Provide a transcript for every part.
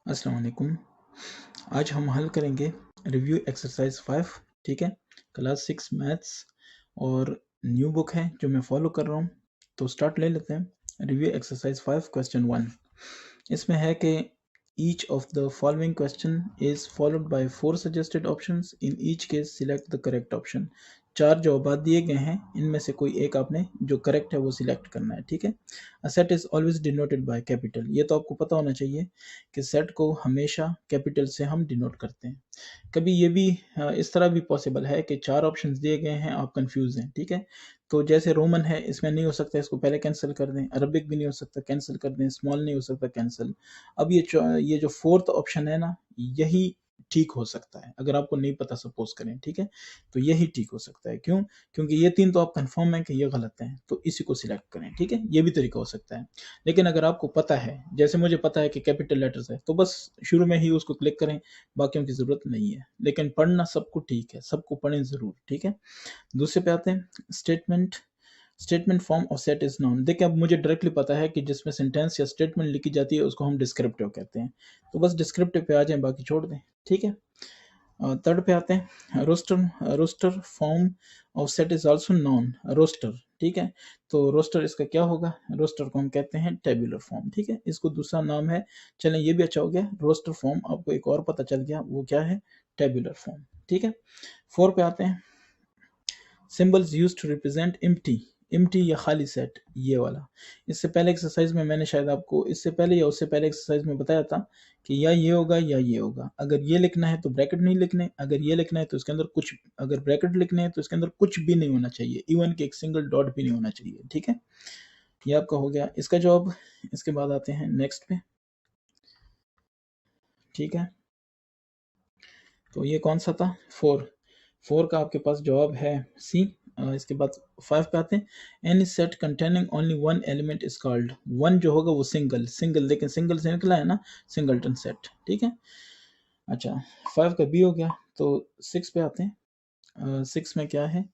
अस्सलाम वालेकुम। आज हम हल करेंगे रिव्यू एक्सरसाइज 5। ठीक है, क्लास 6 मैथ्स और न्यू बुक है जो मैं फॉलो कर रहा हूँ। तो स्टार्ट ले लेते हैं। रिव्यू एक्सरसाइज 5 क्वेश्चन 1 इसमें है कि each of the following question is followed by 4 suggested options, in each case select the correct option. 4 जवाब दिए गए हैं, इनमें से कोई एक आपने जो करेक्ट है वो सिलेक्ट करना है। ठीक है, a set is always denoted by capital. ये तो आपको पता होना चाहिए कि सेट को हमेशा कैपिटल से हम डिनोट करते हैं। कभी ये भी इस तरह भी पॉसिबल है कि 4 ऑप्शंस दिए गए हैं, आप कंफ्यूज हैं। ठीक है, तो जैसे रोमन है, इसमें नहीं हो सकता, इसको पहले कैंसिल कर दें। अरबिक भी नहीं हो सकता, कैंसिल कर दें। स्मॉल नहीं हो सकता, कैंसिल। अब ये जो फोर्थ ऑप्शन है ना, यही ठीक हो सकता है अगर आपको नहीं पता, सपोज करें। ठीक है, तो यही ठीक हो सकता है। क्यों? क्योंकि ये 3 तो आप कंफर्म है कि ये गलत है, तो इसी को सिलेक्ट करें। ठीक है, ये भी तरीका हो सकता है। लेकिन अगर आपको पता है, जैसे मुझे पता है कि कैपिटल लेटर्स है, तो बस शुरू में ही उसको क्लिक करें, बाकियों की ज़रूरत नहीं है। लेकिन पढ़ना सबको ठीक है, सबको पढ़ें ज़रूर। ठीक है, दूसरे पे आते हैं। Statement form of set is noun. देखिए, अब मुझे डायरेक्टली पता है कि जिसमें सेंटेंस या स्टेटमेंट लिखी जाती है उसको हम डिस्क्रिप्टिव कहते हैं, तो बस डिस्क्रिप्टिव पे आ जाएं, बाकी छोड़ दें। ठीक है, थर्ड पे आते हैं। Roster form of set is also known roster. ठीक है, तो रोस्टर इसका क्या होगा? रोस्टर को हम कहते हैं टेबुलर फॉर्म। ठीक है, इसको दूसरा नाम है। चलें, ये भी अच्छा हो गया, रोस्टर फॉर्म आपको एक और पता चल गया, वो क्या है? Tabular form. ठीक है, 4 पे आते हैं। Symbols use to represent empty या खाली सेट, ये वाला। इससे पहले एक्सरसाइज में मैंने शायद आपको इससे पहले या उससे पहले एक्सरसाइज में बताया था कि या ये होगा या ये होगा। अगर ये लिखना है तो ब्रैकेट नहीं लिखने, अगर ये लिखना है तो इसके अंदर कुछ, अगर ब्रैकेट लिखने हैं तो इसके अंदर कुछ भी नहीं होना चाहिए, इवन कि एक सिंगल डॉट भी नहीं होना चाहिए। ठीक है, ये आपका हो गया इसका जवाब। इसके बाद आते हैं नेक्स्ट पे। ठीक है, तो ये कौन सा था? 4 का आपके पास जवाब है सी। इसके बाद 5 पे आते हैं। Any set containing only one element is called. One जो होगा वो सिंगल, लेकिन सिंगल से निकला है ना, सिंगलटन सेट। ठीक है, अच्छा, 5 का बी हो गया। तो 6 पे आते हैं। 6 में क्या है?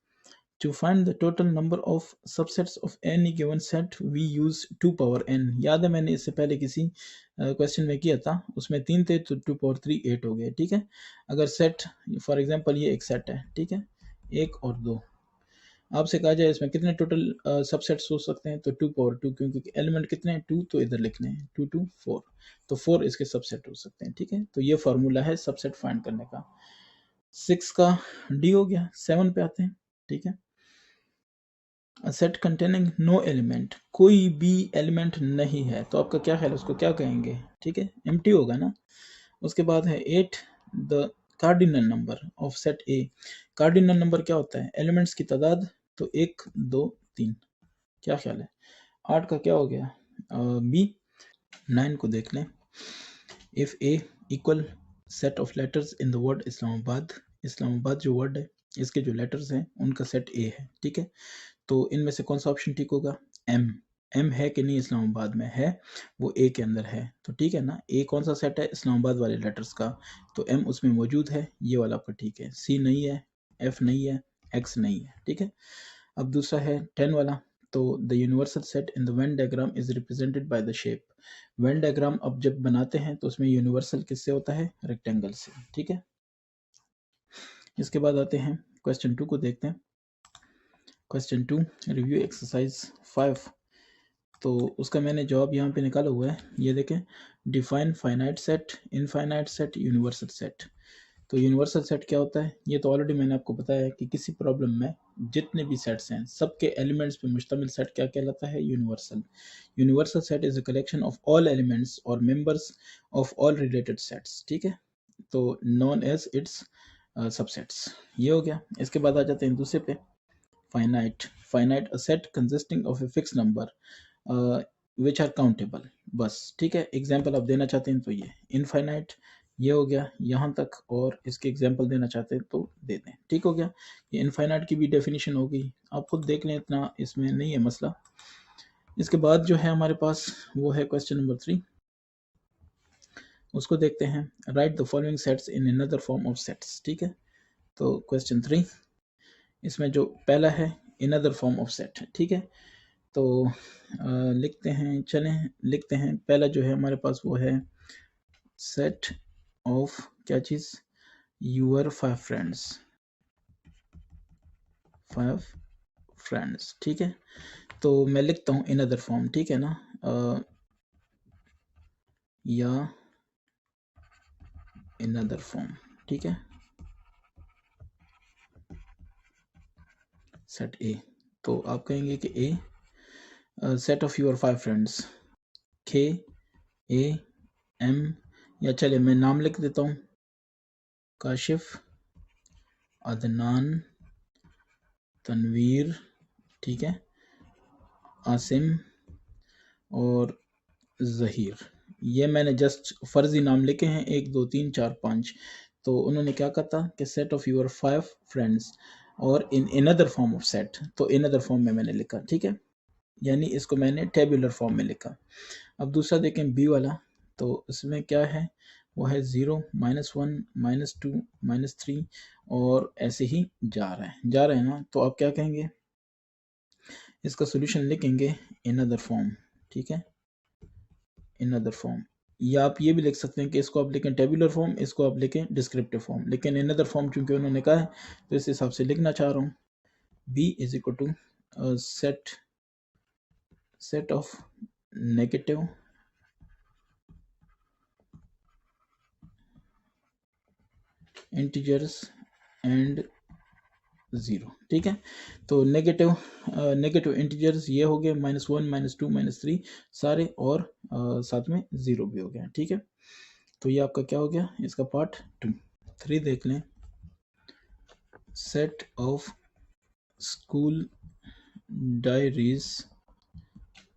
To find the total number of subsets of any given set, we use 2 power n। याद है, मैंने इससे पहले किसी क्वेश्चन में किया था, उसमें 3 थे तो 2 पावर 3 8 हो गए। ठीक है, अगर सेट, फॉर एग्जांपल ये एक सेट है। ठीक है, 1 और 2, आपसे कहा जाए इसमें कितने टोटल सबसेट्स हो सकते हैं, तो 2 पावर 2, क्योंकि एलिमेंट कितने हैं? 2, तो इधर लिखने हैं 2 2 4, तो 4 इसके सबसेट हो सकते हैं। ठीक है, तो ये फार्मूला है सबसेट फाइंड करने का। 6 का डी हो गया। 7 पे आते हैं। ठीक है, A set containing no element, कोई भी एलिमेंट नहीं है, तो आपका क्या ख्याल है, उसको क्या कहेंगे? ठीक है, एम्प्टी होगा ना। उसके बाद है 8, the cardinal number of set A. Cardinal number क्या होता है? एलिमेंट्स की तादाद, तो 1 2 3। क्या ख्याल है? 8 का क्या हो गया? बी। 9 को देख लें। If A equal set of letters in the word Islamabad, Islamabad जो वर्ड है, इसके जो लेटर्स हैं उनका सेट ए है। ठीक है, तो इनमें से कौन सा ऑप्शन ठीक होगा? एम। एम है कि नहीं? इस्लामाबाद में है, वो ए के अंदर है, तो ठीक है ना। ए कौन सा सेट है? इस्लामाबाद वाले लेटर्स का, तो एम उसमें मौजूद है, ये वाला आपका ठीक है। सी नहीं है, एफ नहीं है, एक्स नहीं है। ठीक है, अब दूसरा है 10 वाला। तो the universal set in the Venn diagram is represented by the shape. Venn diagram अब जब बनाते हैं तो उसमें यूनिवर्सल किससे होता है? रेक्टेंगल से। ठीक है, इसके बाद आते हैं क्वेश्चन 2 को देखते हैं। क्वेश्चन 2 रिव्यू एक्सरसाइज 5, तो उसका मैंने जवाब यहाँ पे निकाला हुआ है, ये देखें। Define finite set, infinite set, universal set. तो यूनिवर्सल सेट क्या होता है? ये तो ऑलरेडी मैंने आपको बताया है कि किसी प्रॉब्लम में जितने भी सेट्स हैं सबके एलिमेंट्स पे मुश्तमिल सेट क्या कहलाता है? Universal. Universal set is a collection of all elements और members of all related sets. ठीक है, तो नॉन एज इट्स सबसेट्स। ये हो गया। इसके बाद आ जाते हैं दूसरे पे। Finite a set consisting of a fix number which are countable. बस, ठीक है, एग्जाम्पल आप देना चाहते हैं तो ये इनफाइनाइट, ये हो गया यहाँ तक, और इसके एग्जाम्पल देना चाहते हैं तो दे दें। ठीक हो गया, ये इनफाइनाइट की भी डेफिनेशन हो गई, आप खुद देख लें, इतना इसमें नहीं है मसला। इसके बाद जो है हमारे पास वो है क्वेश्चन नंबर 3, उसको देखते हैं। Right the following sets in another form of sets. ठीक है, तो क्वेश्चन 3, इसमें जो पहला है अनदर फॉर्म ऑफ सेट है। ठीक है, तो लिखते हैं, चलें लिखते हैं। पहला जो है हमारे पास वो है सेट ऑफ क्या चीज, यूर 5 फ्रेंड्स, ठीक है। तो मैं लिखता हूँ इन अदर फॉर्म, ठीक है ना, या इन अदर फॉर्म, ठीक है। सेट ए, तो आप कहेंगे कि ए सेट ऑफ यूर 5 फ्रेंड्स, के ए एम, या चले मैं नाम लिख देता हूँ, काशिफ, अदनान, तनवीर, ठीक है, आसिम और जहीर। ये मैंने जस्ट फर्जी नाम लिखे हैं, 1 2 3 4 5। तो उन्होंने क्या कहा था कि सेट ऑफ यूर 5 फ्रेंड्स और in other form of set, तो इन अदर फॉर्म में मैंने लिखा, ठीक है, यानी इसको मैंने टेबुलर फॉर्म में लिखा। अब दूसरा देखें बी वाला, तो इसमें क्या है, वो है 0 -1 -2 -3 और ऐसे ही जा रहे हैं ना। तो आप क्या कहेंगे, इसका सोल्यूशन लिखेंगे इन अदर फॉर्म, ठीक है, इन अदर फॉर्म। या आप ये भी लिख सकते हैं कि इसको आप लिखें टेबुलर फॉर्म, इसको आप लिखें डिस्क्रिप्टिव फॉर्म, लेकिन इन अदर फॉर्म चूंकि उन्होंने कहा है तो इस हिसाब से लिखना चाह रहा हूँ। B is equal to set of negative integers and 0, ठीक है। तो नेगेटिव इंटीजर्स ये हो गए -1 -2 -3 सारे, और साथ में 0 भी हो गया, ठीक है। तो ये आपका क्या हो गया, इसका पार्ट 2। 3 देख लें, set of school diaries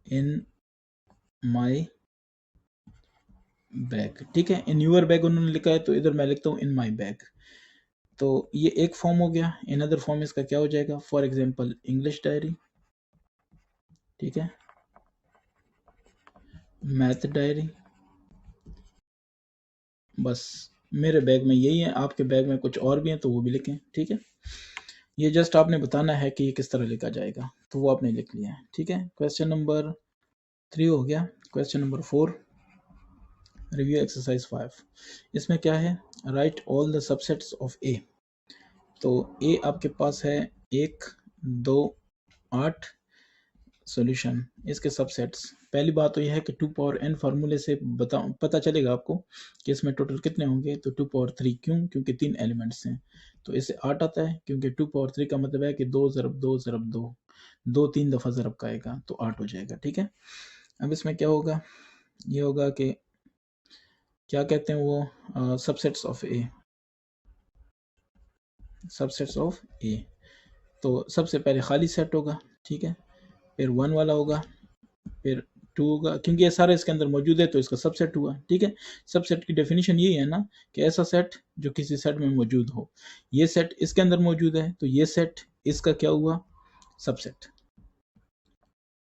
in my bag, ठीक है। इन यूर बैग उन्होंने लिखा है, तो इधर मैं लिखता हूँ इन माई बैग। तो ये एक फॉर्म हो गया। इन अदर फॉर्म इसका क्या हो जाएगा, फॉर एग्जांपल इंग्लिश डायरी, ठीक है, मैथ डायरी। बस मेरे बैग में यही है, आपके बैग में कुछ और भी हैं तो वो भी लिखें, ठीक है। ये जस्ट आपने बताना है कि ये किस तरह लिखा जाएगा, तो वो आपने लिख लिया है, ठीक है। क्वेश्चन नंबर 3 हो गया। Question number 4, review exercise 5। इसमें क्या है, write all the subsets of A. तो ए आपके पास है 1 2 8 सॉल्यूशन, इसके सबसेट्स। पहली बात तो यह है कि 2 पावर n फार्मूले से पता चलेगा आपको कि इसमें टोटल कितने होंगे। तो 2 पावर 3 क्यों, क्योंकि 3 एलिमेंट्स हैं, तो इससे 8 आता है, क्योंकि 2 पावर 3 का मतलब है कि 2 ज़रब 2 ज़रब 2, 2 3 दफ़ा ज़रब का आएगा, तो 8 हो जाएगा, ठीक है। अब इसमें क्या होगा, ये होगा कि क्या कहते हैं वो, subsets of A, subsets of A. तो सबसे पहले खाली सेट होगा, ठीक है, फिर 1 वाला होगा, फिर 2 होगा, क्योंकि ये सारा इसके अंदर मौजूद है तो इसका सबसेट हुआ, ठीक है। सबसेट की डेफिनेशन यही है ना कि ऐसा सेट जो किसी सेट में मौजूद हो। ये सेट इसके अंदर मौजूद है, तो ये सेट इसका क्या हुआ, सबसेट।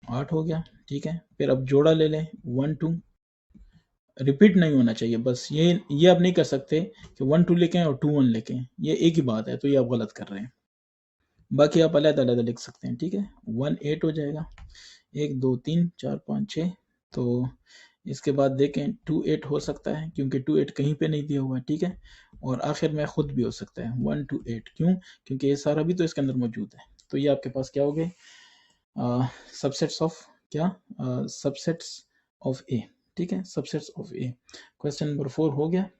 8 हो गया, ठीक है। फिर अब जोड़ा ले लें, 1 2, रिपीट नहीं होना चाहिए, बस ये आप नहीं कर सकते कि 1 2 लिखें और 2 1 लिखें, ये एक ही बात है, तो ये आप गलत कर रहे हैं। बाकी आप अलग अलग लिख सकते हैं, ठीक है। 1 8 हो जाएगा, 1 2 3 4 5 6। तो इसके बाद देखें 2 8 हो सकता है, क्योंकि 2 8 कहीं पे नहीं दिया हुआ है, ठीक है। और आखिर में खुद भी हो सकता है 1 2 8, क्यों, क्योंकि ये सारा भी तो इसके अंदर मौजूद है। तो ये आपके पास क्या हो गए, सबसेट्स ऑफ क्या, सबसेट्स ऑफ ए, ठीक है, subsets of A. Question number 4 हो गया।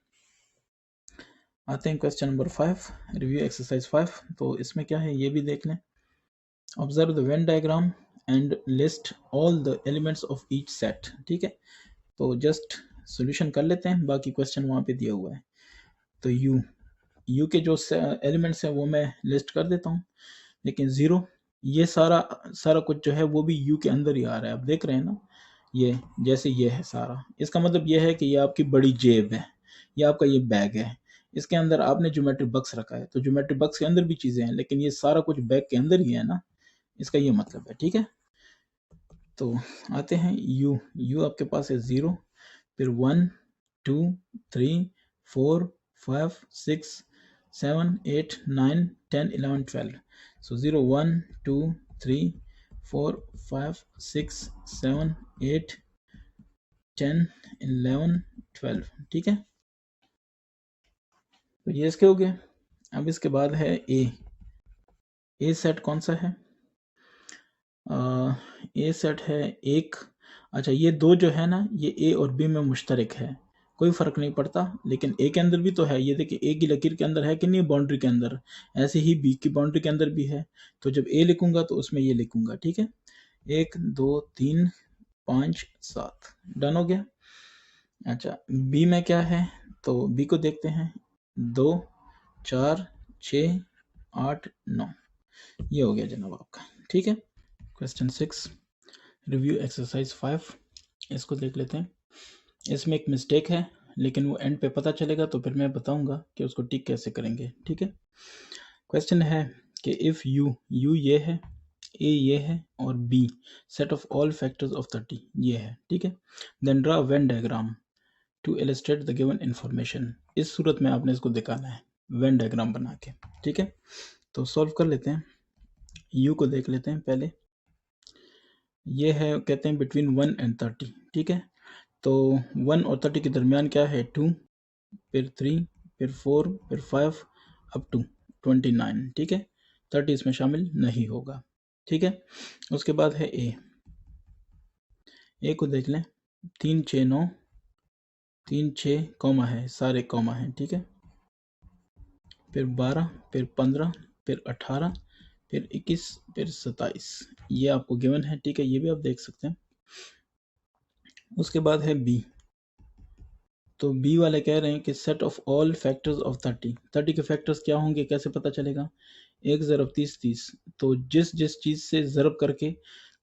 आते हैं क्वेश्चन नंबर 5, रिव्यू एक्सरसाइज 5। तो इसमें क्या है ये भी देख लें। Observe the Venn diagram and list all the elements of each set, ठीक है। तो जस्ट सॉल्यूशन कर लेते हैं, बाकी क्वेश्चन वहाँ पे दिया हुआ है। तो यू के जो एलिमेंट्स हैं वो मैं लिस्ट कर देता हूँ, लेकिन 0, ये सारा कुछ जो है वो भी यू के अंदर ही आ रहा है, आप देख रहे हैं ना, ये जैसे ये है सारा, इसका मतलब ये है कि ये आपकी बड़ी जेब है, ये आपका ये बैग है, इसके अंदर आपने ज्योमेट्री बक्स रखा है, तो ज्योमेट्री बक्स के अंदर भी चीज़ें हैं, लेकिन ये सारा कुछ बैग के अंदर ही है ना, इसका ये मतलब है, ठीक है। तो आते हैं यू आपके पास है 0, फिर 1 2 3 4 5 6 7 8 9 10 11 12। सो 0 1 2 3 4 5 6 7 8 10 11 12, ठीक है। तो ये इसके हो गए। अब इसके बाद है ए सेट कौन सा है? ए सेट है एक। अच्छा, ये दो जो है ना, ये ए और बी में मुश्तरक है, कोई फ़र्क नहीं पड़ता, लेकिन ए के अंदर भी तो है। ये देखिए ए की लकीर के अंदर है कि नहीं, बाउंड्री के अंदर, ऐसे ही बी की बाउंड्री के अंदर भी है। तो जब ए लिखूंगा तो उसमें ये लिखूंगा, ठीक है। 1 2 3 5 7 डन हो गया। अच्छा, बी में क्या है? तो बी को देखते हैं। 2 4 6 8 9, ये हो गया जनाब आपका, ठीक है। क्वेश्चन 6, रिव्यू एक्सरसाइज 5, इसको देख लेते हैं। इसमें एक मिस्टेक है, लेकिन वो एंड पे पता चलेगा, तो फिर मैं बताऊंगा कि उसको टिक कैसे करेंगे, ठीक है। क्वेश्चन है कि इफ़ यू ये है, ए ये है, और B set of all factors of 30 ये है, ठीक है। Then draw Venn diagram to illustrate the given information. इस सूरत में आपने इसको दिखाना है वेन डायग्राम बना के, ठीक है। तो सॉल्व कर लेते हैं। यू को देख लेते हैं पहले। ये है, कहते हैं बिटवीन 1 एंड 30, ठीक है। तो 1 और 30 के दरमियान क्या है? 2, फिर 3, फिर 4, फिर 5, अप टू 29, ठीक है। 30 इसमें शामिल नहीं होगा, ठीक है। उसके बाद है ए को देख लें। 3 6 9, 3 6 कॉमा है, सारे कॉमा हैं, ठीक है। फिर 12, फिर 15, फिर 18, फिर 21, फिर 27, ये आपको गिवन है, ठीक है। ये भी आप देख सकते हैं। उसके बाद है बी। तो बी वाले कह रहे हैं कि set of all factors of 30 के फैक्टर्स क्या होंगे, कैसे पता चलेगा? 1 ज़रब 30 30, तो जिस जिस चीज़ से ज़रब करके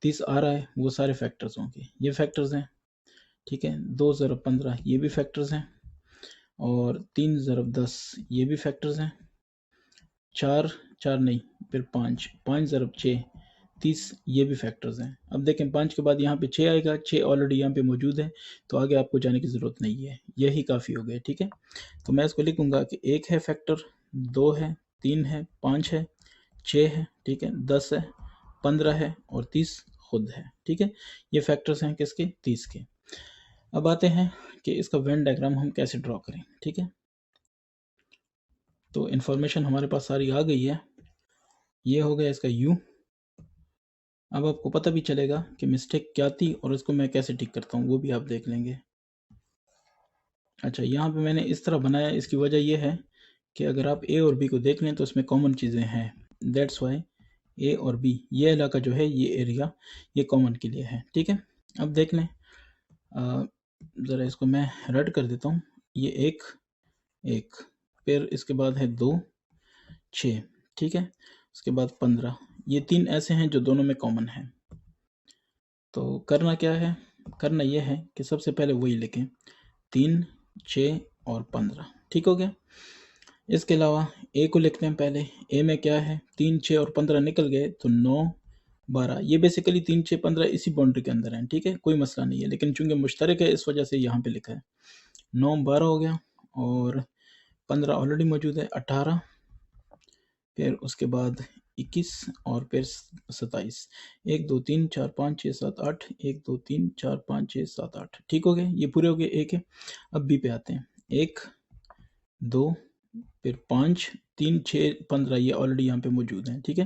30 आ रहा है वो सारे फैक्टर्स होंगे, ये फैक्टर्स हैं, ठीक है। 2 ज़रब 15, ये भी फैक्टर्स हैं, और 3 ज़रब 10, ये भी फैक्टर्स हैं। 4 4 नहीं, फिर 5 5 ज़रब 6 30, ये भी फैक्टर्स हैं। अब देखें 5 के बाद यहाँ पे 6 आएगा, 6 ऑलरेडी यहाँ पे मौजूद है, तो आगे आपको जाने की ज़रूरत नहीं है, यही काफ़ी हो गया, ठीक है। तो मैं इसको लिखूंगा कि 1 है फैक्टर, 2 है, 3 है, 5 है, 6 है, ठीक है, 10 है, 15 है, और 30 खुद है, ठीक है। ये फैक्टर्स हैं किसके? 30 के। अब आते हैं कि इसका वेन डायग्राम हम कैसे ड्रॉ करें, ठीक है। तो इन्फॉर्मेशन हमारे पास सारी आ गई है। ये हो गया इसका यू। अब आपको पता भी चलेगा कि मिस्टेक क्या थी और इसको मैं कैसे ठीक करता हूँ, वो भी आप देख लेंगे। अच्छा, यहाँ पे मैंने इस तरह बनाया, इसकी वजह यह है कि अगर आप ए और बी को देख लें तो इसमें कॉमन चीज़ें हैं, दैट्स वाई ए और बी, ये इलाका जो है, ये एरिया, ये कॉमन के लिए है, ठीक है। अब देख लें, ज़रा इसको मैं रद्द कर देता हूँ। ये एक, फिर इसके बाद है 2 6, ठीक है। उसके बाद 15, ये 3 ऐसे हैं जो दोनों में कॉमन है। तो करना क्या है? करना यह है कि सबसे पहले वही लिखें, 3 6 और 15, ठीक हो गया। इसके अलावा ए को लिखते हैं पहले। ए में क्या है? 3 6 और 15 निकल गए तो 9 12, ये बेसिकली 3 6 15 इसी बाउंड्री के अंदर हैं, ठीक है, कोई मसला नहीं है, लेकिन चूंकि मुश्तरक है इस वजह से यहाँ पे लिखा है। 9 12 हो गया, और 15 ऑलरेडी मौजूद है, 18, फिर उसके बाद 21, और फिर 27। 1 2 3 4 5 6 7 8, 1 2 3 4 5 6 7 8, ठीक हो गए, ये पूरे हो गए ए के। अब बी पे आते हैं। 1 2, फिर 5 3 6 15, ये ऑलरेडी यहाँ पे मौजूद हैं, ठीक है।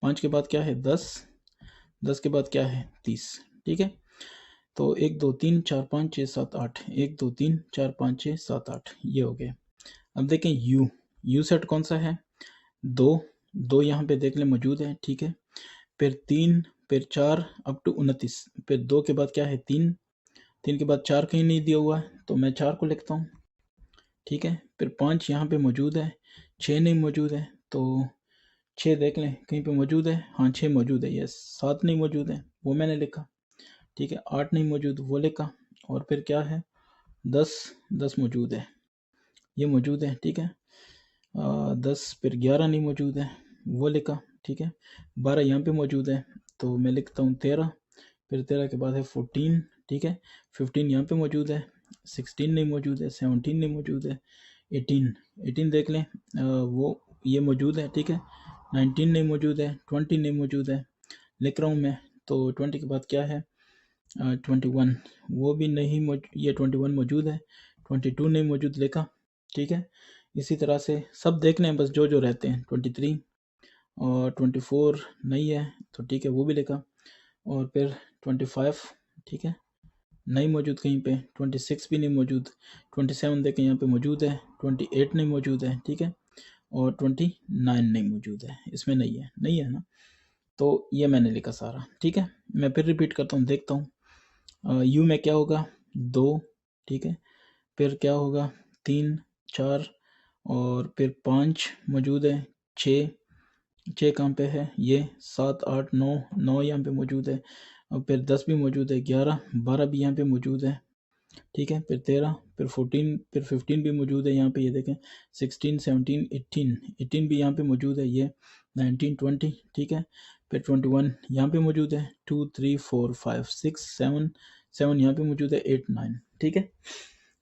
5 के बाद क्या है? 10, 10 के बाद क्या है? 30, ठीक है। तो 1 2 3 4 5 6 7 8, 1 2 3 4 5 6 7 8, ये हो गए। अब देखें यू सेट कौन सा है? 2 2 यहाँ पे देख लें मौजूद है, ठीक है। फिर 3, फिर 4, अप टू 29, फिर 2 के बाद क्या है? 3, 3 के बाद 4 कहीं नहीं दिया हुआ है, तो मैं 4 को लिखता हूँ, ठीक है। फिर 5 यहाँ पे मौजूद है, 6 नहीं मौजूद है, तो 6 देख लें कहीं पे मौजूद है, हाँ 6 मौजूद है, यस। 7 नहीं मौजूद है, वो मैंने लिखा, ठीक है। 8 नहीं मौजूद, वो लिखा, और फिर क्या है? 10 10 मौजूद है, ये मौजूद है, ठीक है। 10, फिर 11 नहीं मौजूद है, वो लिखा, ठीक है। 12 यहाँ पे मौजूद है, तो मैं लिखता हूँ 13, फिर 13 के बाद है 14, ठीक है। 15 यहाँ पे मौजूद है, 16 नहीं मौजूद है, 17 नहीं मौजूद है, 18 देख लें, वो ये मौजूद है, ठीक है। 19 नहीं मौजूद है, 20 नहीं मौजूद है, लिख रहा हूँ मैं। तो 20 के बाद क्या है? 21, वो भी नहीं ये 21 मौजूद है, 22 नहीं मौजूद लिखा, ठीक है। इसी तरह से सब देखने हैं, बस जो जो रहते हैं। 23 और 24 नहीं है तो ठीक है, वो भी लिखा। और फिर 25 ठीक है, नहीं मौजूद कहीं पे। 26 भी नहीं मौजूद। 27 देखें यहाँ पे मौजूद है। 28 नहीं मौजूद है, ठीक है। और 29 नहीं मौजूद है, इसमें नहीं है, नहीं है ना। तो ये मैंने लिखा सारा, ठीक है। मैं फिर रिपीट करता हूँ, देखता हूँ। यू में क्या होगा, 2, ठीक है। फिर क्या होगा, 3, 4 और फिर 5 मौजूद है। 6 कहाँ पे है, ये 7, 8, 9 यहाँ पे मौजूद है। और फिर 10 भी मौजूद है। 11, 12 भी यहाँ पे मौजूद है, ठीक है। फिर 13, फिर 14, फिर 15 भी मौजूद है यहाँ पे, ये देखें। 16, 17, 18 भी यहाँ पे मौजूद है। ये 19, 20, ठीक है। फिर 21 यहाँ पे मौजूद है। 2, 3, 4, 5, 6, 7 यहाँ पे मौजूद है। 8, 9, ठीक है।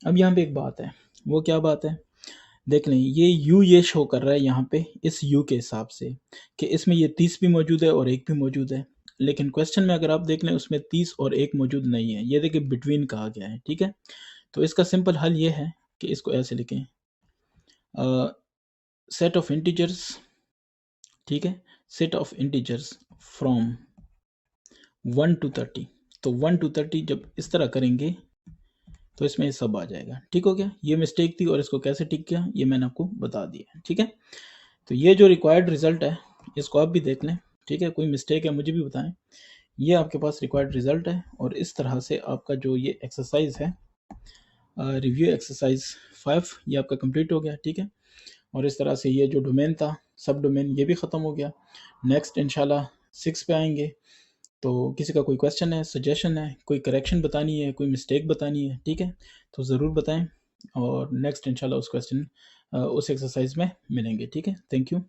अब यहाँ पे एक बात है, वो क्या बात है, देख लें। ये यू ये शो कर रहा है यहाँ पे इस यू के हिसाब से कि इसमें ये 30 भी मौजूद है और 1 भी मौजूद है। लेकिन क्वेश्चन में अगर आप देख लें, उसमें 30 और 1 मौजूद नहीं है। ये देखिए बिटवीन कहा गया है, ठीक है। तो इसका सिंपल हल ये है कि इसको ऐसे लिखें, सेट ऑफ इंटीजर्स, ठीक है, set of integers from 1 to 30। तो 1 to 30 जब इस तरह करेंगे तो इसमें ये सब आ जाएगा, ठीक हो गया। ये मिस्टेक थी और इसको कैसे ठीक किया ये मैंने आपको बता दिया, ठीक है। तो ये जो रिक्वायर्ड रिजल्ट है इसको आप भी देख लें, ठीक है। कोई मिस्टेक है मुझे भी बताएं। ये आपके पास रिक्वायर्ड रिजल्ट है और इस तरह से आपका जो ये एक्सरसाइज है, रिव्यू एक्सरसाइज 5, ये आपका कंप्लीट हो गया, ठीक है। और इस तरह से ये जो डोमेन था, सब डोमेन, ये भी ख़त्म हो गया। नेक्स्ट इंशाल्लाह 6 पे आएंगे। तो किसी का कोई क्वेश्चन है, सजेशन है, कोई करेक्शन बतानी है, कोई मिस्टेक बतानी है, ठीक है, तो ज़रूर बताएं। और नेक्स्ट इंशाल्लाह उस एक्सरसाइज में मिलेंगे, ठीक है। Thank you.